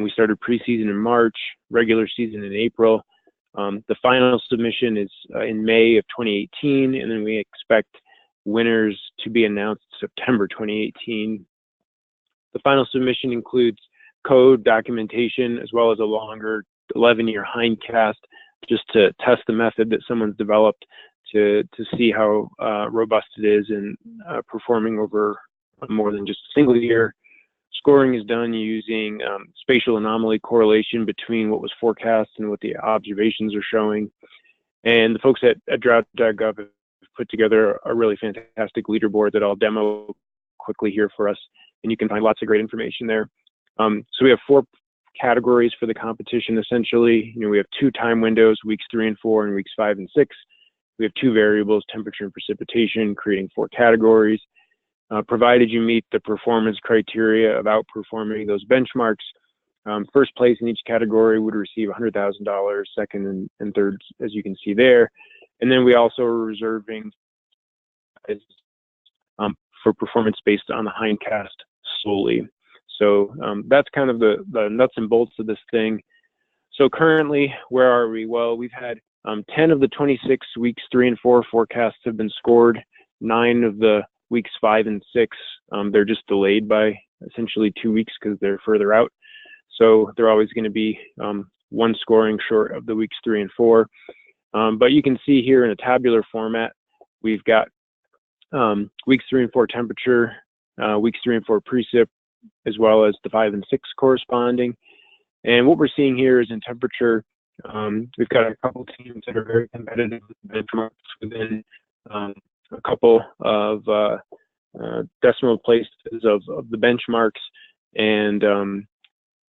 We started preseason in March, regular season in April. The final submission is in May of 2018, and then we expect winners to be announced September 2018. The final submission includes code documentation as well as a longer 11-year hindcast, just to test the method that someone's developed to see how robust it is in performing over more than just a single year. Scoring is done using spatial anomaly correlation between what was forecast and what the observations are showing. And the folks at Drought.gov have put together a really fantastic leaderboard that I'll demo quickly here for us. And you can find lots of great information there. So we have 4 categories for the competition, essentially. We have 2 time windows, weeks 3 and 4 and weeks 5 and 6. We have 2 variables, temperature and precipitation, creating 4 categories. Provided you meet the performance criteria of outperforming those benchmarks, first place in each category would receive $100,000, second and third, as you can see there. And then we also are reserving for performance based on the hindcast solely. So that's kind of the nuts and bolts of this thing. So currently, where are we? Well, we've had 10 of the 26 weeks 3 and 4 forecasts have been scored. 9 of the weeks 5 and 6, they're just delayed by essentially 2 weeks because they're further out. So they're always going to be 1 scoring short of the weeks 3 and 4. But you can see here in a tabular format, we've got weeks 3 and 4 temperature, weeks 3 and 4 precip, as well as the 5 and 6 corresponding. And what we're seeing here is in temperature, we've got a couple teams that are very competitive with benchmarks within a couple of decimal places of the benchmarks. And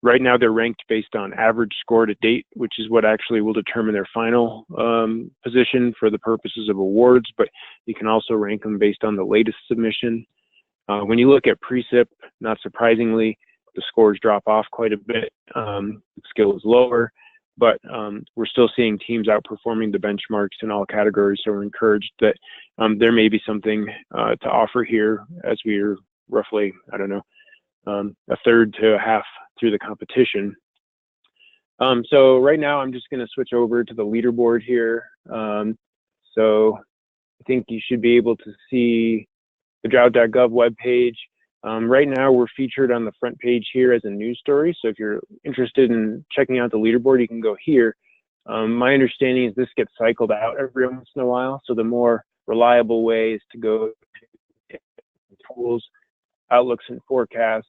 right now they're ranked based on average score to date, which is what actually will determine their final position for the purposes of awards, but you can also rank them based on the latest submission. When you look at precip, not surprisingly, the scores drop off quite a bit. The skill is lower, but we're still seeing teams outperforming the benchmarks in all categories. So we're encouraged that there may be something to offer here as we're roughly, I don't know, a third to a half through the competition. So right now I'm just going to switch over to the leaderboard here. So I think you should be able to see the drought.gov webpage. Right now we're featured on the front page here as a news story. So if you're interested in checking out the leaderboard, you can go here. My understanding is this gets cycled out every once in a while. So the more reliable way is to go to tools, outlooks and forecasts,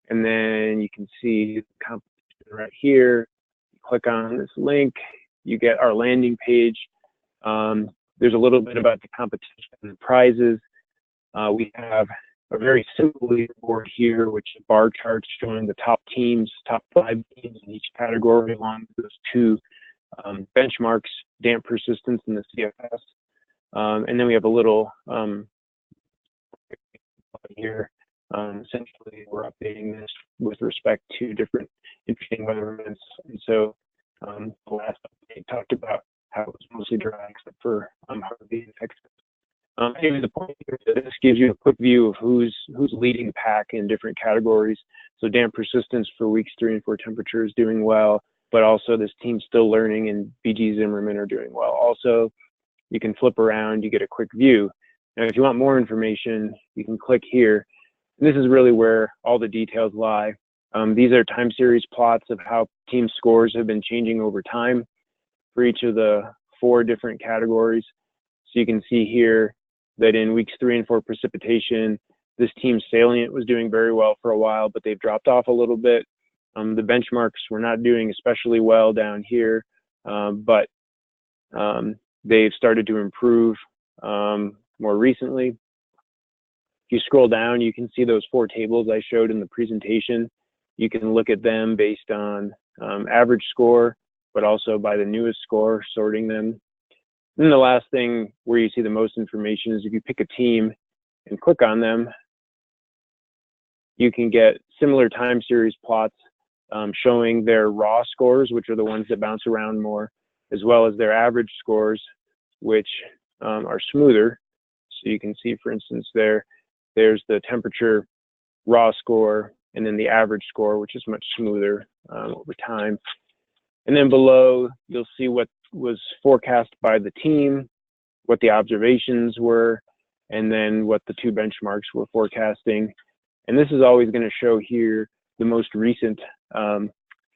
and then you can see the competition right here. You click on this link, you get our landing page. There's a little bit about the competition and prizes. We have a very simple leaderboard here, which is bar charts showing the top teams, top 5 teams in each category, along with those 2 benchmarks, damp persistence and the CFS. And then we have a little here. Essentially, we're updating this with respect to different interesting weather events. And so the last update talked about how it was mostly dry, except for Harvey and Texas. Anyway, the point here is that this gives you a quick view of who's leading the pack in different categories. So damp persistence for weeks 3 and 4 temperature is doing well, but also this team still learning and BG Zimmerman are doing well. Also, you can flip around, you get a quick view. Now, if you want more information, you can click here. And this is really where all the details lie. These are time series plots of how team scores have been changing over time for each of the 4 different categories. So you can see here that in weeks 3 and 4 precipitation, this team's salient was doing very well for a while, but they've dropped off a little bit. The benchmarks were not doing especially well down here, but they've started to improve more recently. If you scroll down, you can see those 4 tables I showed in the presentation. You can look at them based on average score, but also by the newest score, sorting them. And the last thing where you see the most information is if you pick a team and click on them, you can get similar time series plots showing their raw scores, which are the ones that bounce around more, as well as their average scores, which are smoother. So you can see, for instance, there's the temperature raw score, and then the average score, which is much smoother over time. And then below, you'll see what was forecast by the team, what the observations were, and then what the 2 benchmarks were forecasting. And this is always going to show here the most recent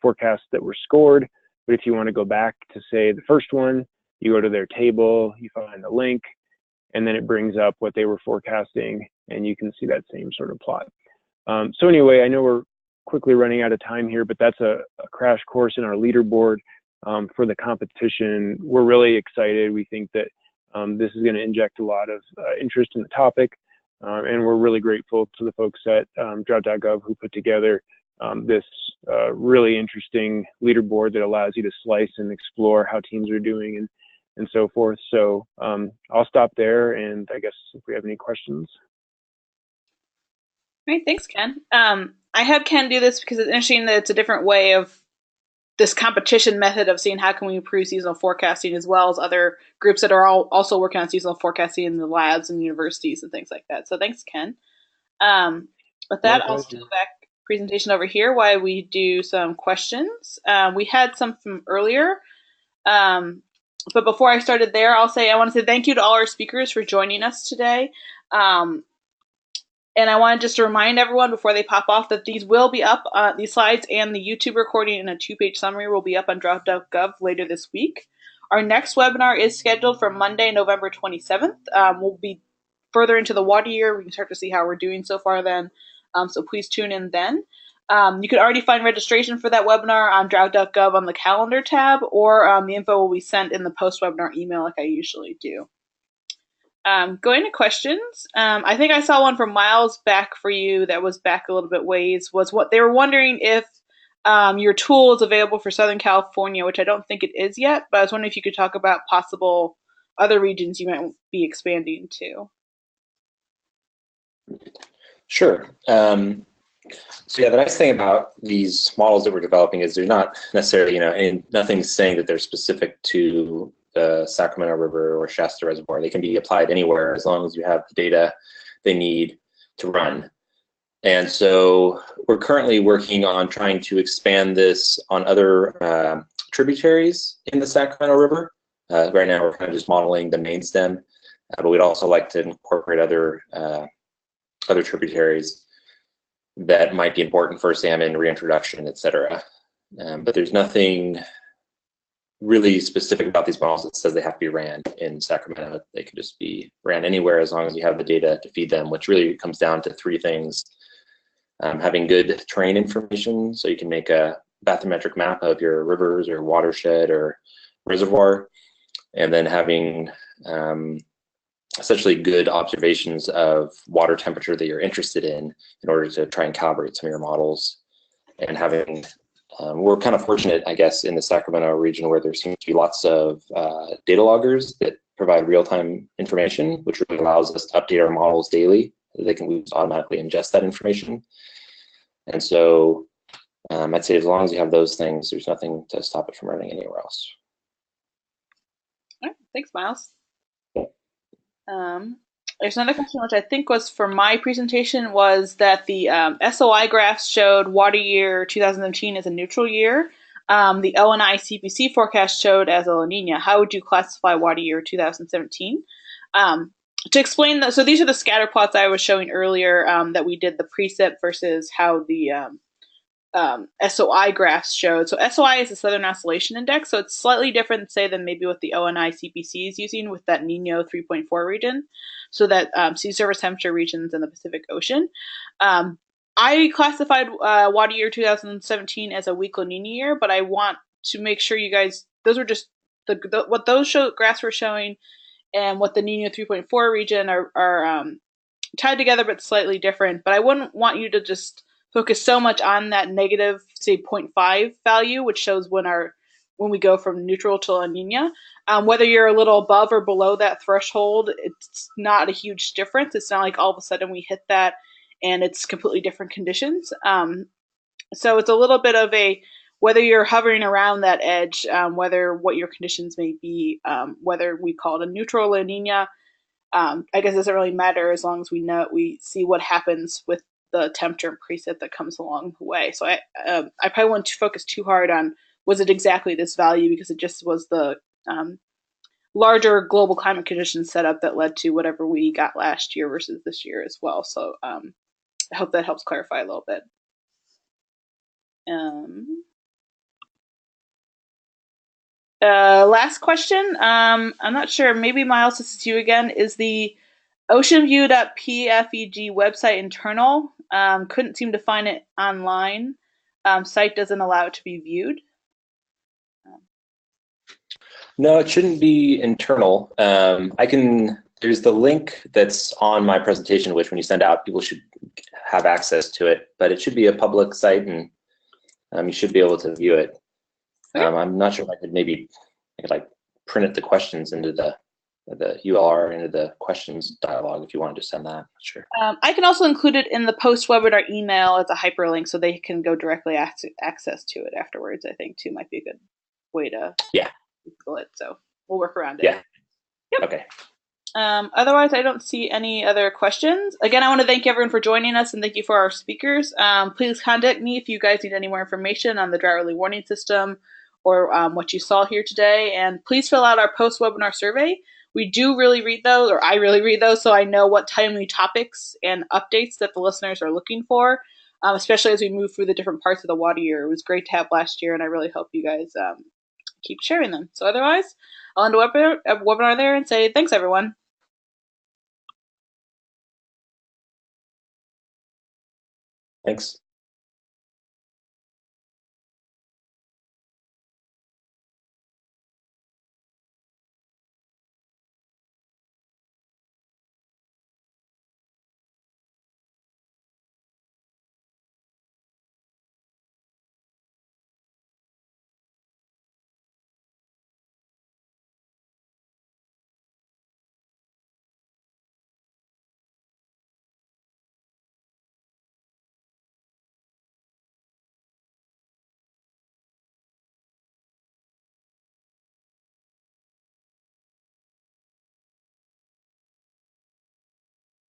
forecasts that were scored. But if you want to go back to, say, the first one, you go to their table, you find the link, and then it brings up what they were forecasting, and you can see that same sort of plot. So anyway, I know we're quickly running out of time here, but that's a crash course in our leaderboard for the competition. We're really excited. We think that this is going to inject a lot of interest in the topic, and we're really grateful to the folks at drought.gov who put together this really interesting leaderboard that allows you to slice and explore how teams are doing and so forth. So I'll stop there, and I guess if we have any questions. Great, thanks, Ken. I had Ken do this because it's interesting that it's a different way of this competition method of seeing how can we improve seasonal forecasting, as well as other groups that are also working on seasonal forecasting in the labs and universities and things like that. So thanks, Ken. With that, I'll still back presentation over here while we do some questions. We had some from earlier, but before I started there, I want to say thank you to all our speakers for joining us today. And I want just to remind everyone before they pop off that these will be up, these slides and the YouTube recording and a 2-page summary will be up on drought.gov later this week. Our next webinar is scheduled for Monday, November 27th. We'll be further into the water year. We can start to see how we're doing so far then. So please tune in then. You can already find registration for that webinar on drought.gov on the calendar tab, or the info will be sent in the post-webinar email like I usually do. Going to questions, I think I saw one from Miles back for you that was back a little bit ways, was what they were wondering if your tool is available for Southern California, which I don't think it is yet, but I was wondering if you could talk about possible other regions you might be expanding to. Sure. So yeah, the nice thing about these models that we're developing is they're not necessarily, and nothing's saying that they're specific to the Sacramento River or Shasta Reservoir. They can be applied anywhere as long as you have the data they need to run. And so we're currently working on trying to expand this on other tributaries in the Sacramento River. Right now we're kind of just modeling the main stem, but we'd also like to incorporate other tributaries that might be important for salmon reintroduction, et cetera. But there's nothing really specific about these models that says they have to be ran in Sacramento. They can just be ran anywhere as long as you have the data to feed them, which really comes down to three things. Having good terrain information, so you can make a bathymetric map of your rivers or watershed or reservoir, and then having essentially good observations of water temperature that you're interested in order to try and calibrate some of your models. And having, we're kind of fortunate, I guess, in the Sacramento region where there seems to be lots of data loggers that provide real-time information, which really allows us to update our models daily. They can automatically ingest that information. And so I'd say as long as you have those things, there's nothing to stop it from running anywhere else. All right, thanks, Miles. There's another question which I think was for my presentation, was that the SOI graphs showed water year 2017 as a neutral year. The ONI CPC forecast showed as a La Niña. How would you classify water year 2017? To explain that, so these are the scatter plots I was showing earlier that we did the precip versus how the SOI graphs showed. So SOI is the Southern Oscillation Index, so it's slightly different, say, than maybe what the ONI CPC is using with that Niño 3.4 region, so that sea surface temperature regions in the Pacific Ocean. I classified water year 2017 as a weak La Niña year, but I want to make sure you guys, those were just what those graphs were showing, and what the Niño 3.4 region are tied together but slightly different. But I wouldn't want you to just focus so much on that negative, say, 0.5 value, which shows when we go from neutral to La Niña. Whether you're a little above or below that threshold, it's not a huge difference. It's not like all of a sudden we hit that and it's completely different conditions. So it's a little bit of a, whether you're hovering around that edge, whether what your conditions may be, whether we call it a neutral La Niña, I guess it doesn't really matter as long as we see what happens with the temperature and preset that comes along the way. So I probably wouldn't focus too hard on was it exactly this value, because it just was the larger global climate conditions setup that led to whatever we got last year versus this year as well. So I hope that helps clarify a little bit. Last question. I'm not sure. Maybe Miles, this is you again. Is the oceanview.pfeg website internal? Couldn't seem to find it online. Site doesn't allow it to be viewed. No, it shouldn't be internal. There's the link that's on my presentation, which when you send out, people should have access to it, but it should be a public site, and you should be able to view it. Okay. I'm not sure if I could like print the questions into the URL into the questions dialog if you wanted to send that. Sure. I can also include it in the post-webinar email as a hyperlink so they can go directly access to it afterwards. I think too might be a good way to Google it. So we'll work around it. Yeah. Yep. Okay. Otherwise, I don't see any other questions. Again, I want to thank everyone for joining us, and thank you for our speakers. Please contact me if you guys need any more information on the drought early warning system or what you saw here today. And please fill out our post-webinar survey. We do really read those, or I really read those, so I know what timely topics and updates that the listeners are looking for, especially as we move through the different parts of the water year. It was great to have last year, and I really hope you guys keep sharing them. So otherwise, I'll end the webinar there and say thanks, everyone. Thanks.